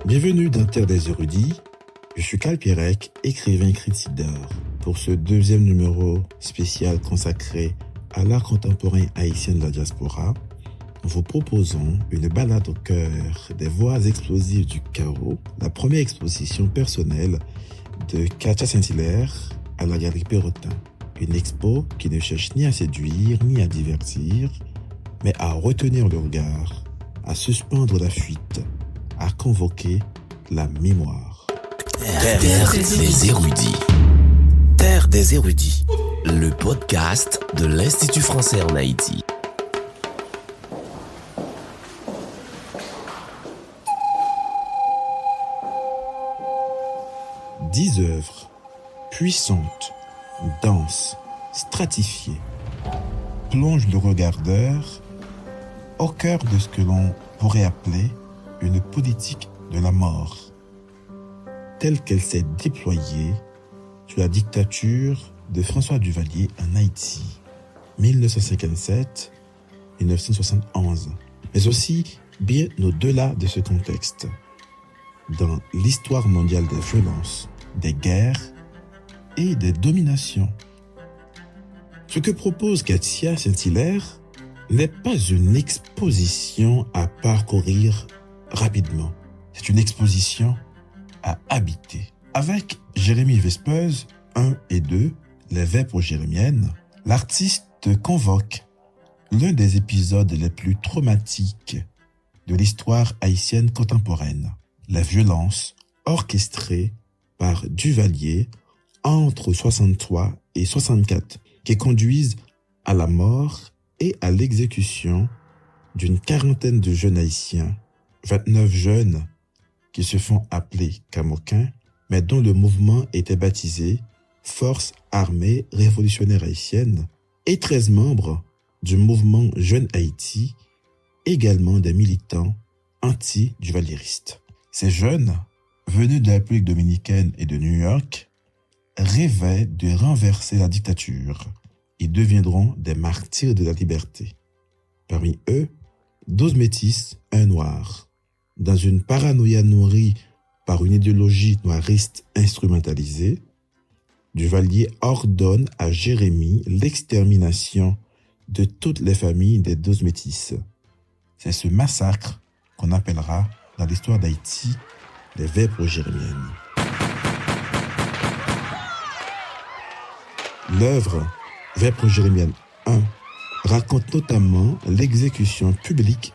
Bienvenue dans Terre des érudits. Je suis Carl Pierrec, écrivain et critique d'art. Pour ce deuxième numéro spécial consacré à l'art contemporain haïtien de la diaspora, nous vous proposons une balade au cœur des voix explosives du chaos, la première exposition personnelle de Katia Saint-Hilaire à la Galerie Perrotin. Une expo qui ne cherche ni à séduire ni à divertir, mais à retenir le regard, à suspendre la fuite, à convoquer la mémoire. Terre des érudits. Terre des érudits, le podcast de l'Institut français en Haïti. Dix œuvres puissantes, denses, stratifiées, plongent le regardeur au cœur de ce que l'on pourrait appeler une politique de la mort, telle qu'elle s'est déployée sous la dictature de François Duvalier en Haïti, 1957-1971, mais aussi bien au-delà de ce contexte, dans l'histoire mondiale des violences, des guerres et des dominations. Ce que propose Katia Saint-Hilaire n'est pas une exposition à parcourir rapidement. C'est une exposition à habiter. Avec Jérémie Vespez, 1 et 2, Les Vêpres jérémiennes, l'artiste convoque l'un des épisodes les plus traumatiques de l'histoire haïtienne contemporaine, la violence orchestrée par Duvalier entre 63 et 64, qui conduisent à la mort et à l'exécution d'une quarantaine de jeunes haïtiens, 29 jeunes qui se font appeler Camoquins, mais dont le mouvement était baptisé Force armée révolutionnaire haïtienne, et 13 membres du mouvement Jeune Haïti, également des militants anti-duvalieristes. Ces jeunes, venus de la République dominicaine et de New York, rêvaient de renverser la dictature. Ils deviendront des martyrs de la liberté. Parmi eux, 12 métis, un noir. Dans une paranoïa nourrie par une idéologie noiriste instrumentalisée, Duvalier ordonne à Jérémie l'extermination de toutes les familles des 12 métis. C'est ce massacre qu'on appellera dans l'histoire d'Haïti les Vêpres jérémiennes. L'œuvre Vêpres jérémiennes 1 raconte notamment l'exécution publique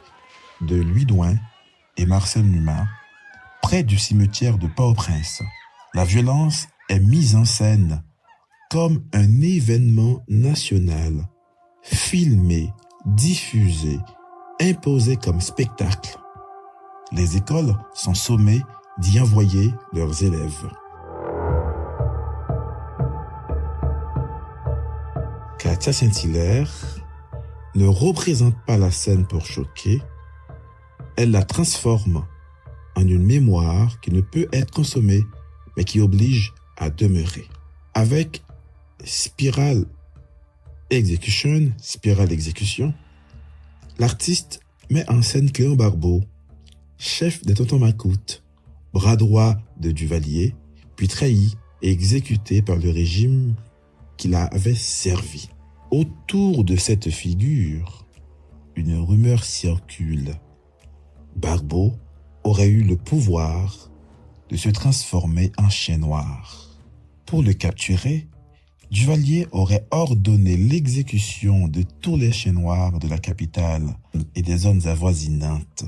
de Louis Douin et Marcel Numa près du cimetière de Port-au-Prince. La violence est mise en scène comme un événement national, filmé, diffusé, imposé comme spectacle. Les écoles sont sommées d'y envoyer leurs élèves. Katia Saint-Hilaire ne représente pas la scène pour choquer, elle la transforme en une mémoire qui ne peut être consommée, mais qui oblige à demeurer. Avec Spiral Execution, l'artiste met en scène Cléon Barbeau, chef des Tontons Macoutes, bras droit de Duvalier, puis trahi et exécuté par le régime qui l'avait servi. Autour de cette figure, une rumeur circule. Barbeau aurait eu le pouvoir de se transformer en chien noir. Pour le capturer, Duvalier aurait ordonné l'exécution de tous les chiens noirs de la capitale et des zones avoisinantes.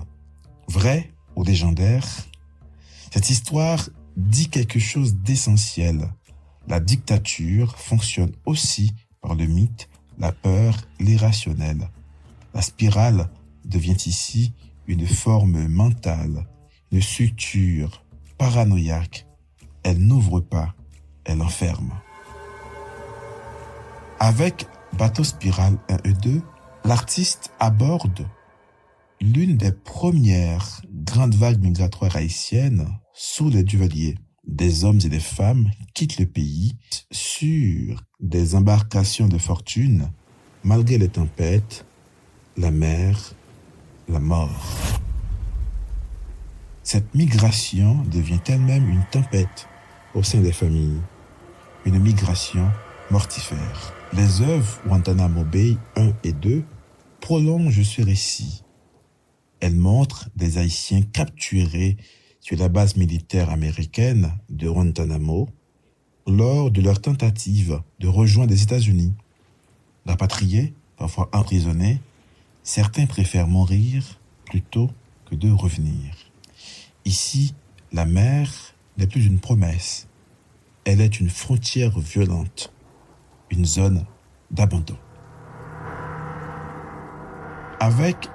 Vrai ou légendaire, cette histoire dit quelque chose d'essentiel. La dictature fonctionne aussi par le mythe, la peur, l'irrationnel. La spirale devient ici une forme mentale, une structure paranoïaque. Elle n'ouvre pas, elle enferme. Avec Bateau Spirale 1 et 2, l'artiste aborde l'une des premières grandes vagues migratoires haïtiennes sous les Duvaliers. Des hommes et des femmes quittent le pays sur des embarcations de fortune, malgré les tempêtes, la mer, la mort. Cette migration devient elle-même une tempête au sein des familles, une migration mortifère. Les œuvres Guantanamo Bay 1 et 2 prolongent ce récit. Elles montrent des Haïtiens capturés sur la base militaire américaine de Guantanamo lors de leur tentative de rejoindre les États-Unis. Rapatriés, parfois emprisonnés, certains préfèrent mourir plutôt que de revenir. Ici, la mer n'est plus une promesse. Elle est une frontière violente, une zone d'abandon. Avec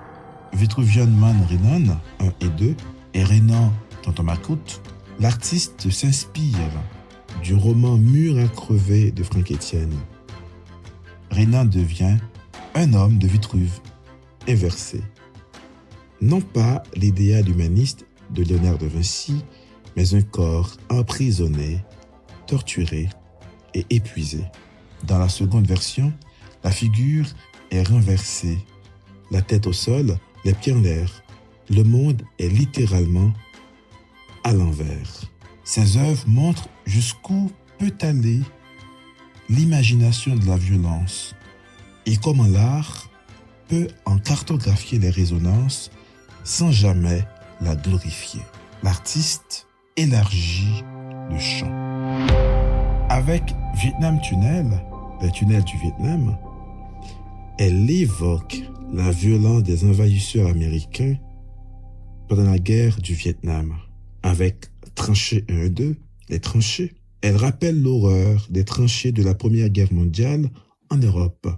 Vitruvian Man Renan 1 et 2 et Renan Tontomacoute, l'artiste s'inspire du roman Mur à crever de Franck Etienne. Renan devient un homme de Vitruve, inversé. Non pas l'idéal humaniste de Léonard de Vinci, mais un corps emprisonné, torturé et épuisé. Dans la seconde version, la figure est renversée, la tête au sol, les pieds en l'air. Le monde est littéralement à l'envers. Ces œuvres montrent jusqu'où peut aller l'imagination de la violence et comment l'art peut en cartographier les résonances sans jamais la glorifier. L'artiste élargit le champ. Avec Vietnam Tunnel, les tunnels du Vietnam, elle évoque la violence des envahisseurs américains pendant la guerre du Vietnam. Avec Tranchées 1 et 2, les tranchées, elle rappelle l'horreur des tranchées de la Première Guerre mondiale en Europe.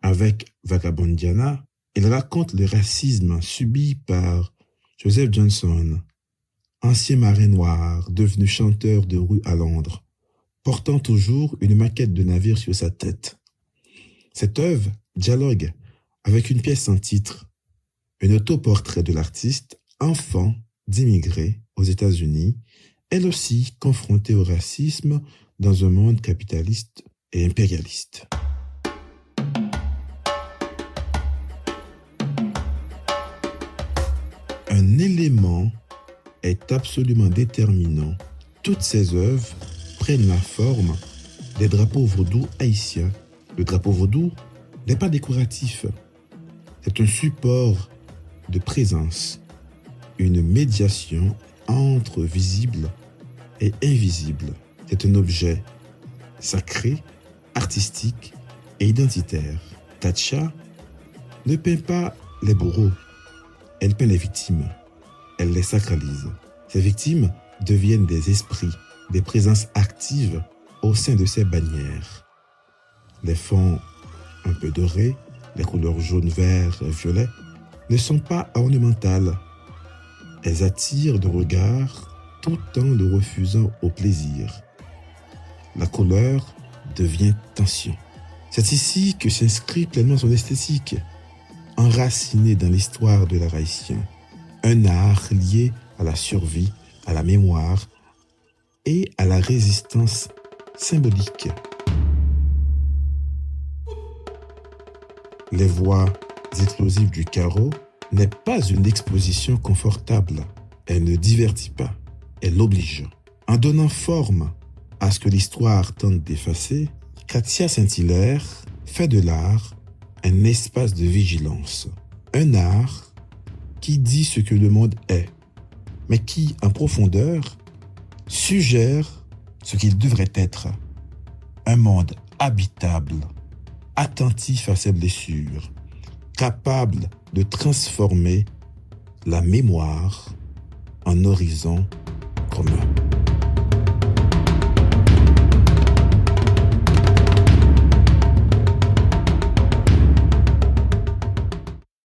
Avec Vagabondiana, elle raconte le racisme subi par Joseph Johnson, ancien marin noir devenu chanteur de rue à Londres, portant toujours une maquette de navire sur sa tête. Cette œuvre dialogue avec une pièce sans titre, un autoportrait de l'artiste, enfant d'immigrés aux États-Unis, elle aussi confrontée au racisme dans un monde capitaliste et impérialiste. Un élément est absolument déterminant. Toutes ces œuvres prennent la forme des drapeaux vaudous haïtiens. Le drapeau vaudou n'est pas décoratif. C'est un support de présence, une médiation entre visible et invisible. C'est un objet sacré, artistique et identitaire. Tatcha ne peint pas les bourreaux, elle peint les victimes, elle les sacralise. Ces victimes deviennent des esprits, des présences actives au sein de ces bannières. Les fonds un peu dorés, les couleurs jaune, vert, violet, ne sont pas ornementales. Elles attirent le regard tout en le refusant au plaisir. La couleur devient tension. C'est ici que s'inscrit pleinement son esthétique, enracinée dans l'histoire de l'art haïtien. Un art lié à la survie, à la mémoire et à la résistance symbolique. Les voix explosives du carreau n'est pas une exposition confortable. Elle ne divertit pas, elle oblige. En donnant forme à ce que l'histoire tente d'effacer, Katia Saint-Hilaire fait de l'art un espace de vigilance. Un art qui dit ce que le monde est, mais qui, en profondeur, suggère ce qu'il devrait être. Un monde habitable, attentif à ses blessures, capable de transformer la mémoire en horizon commun.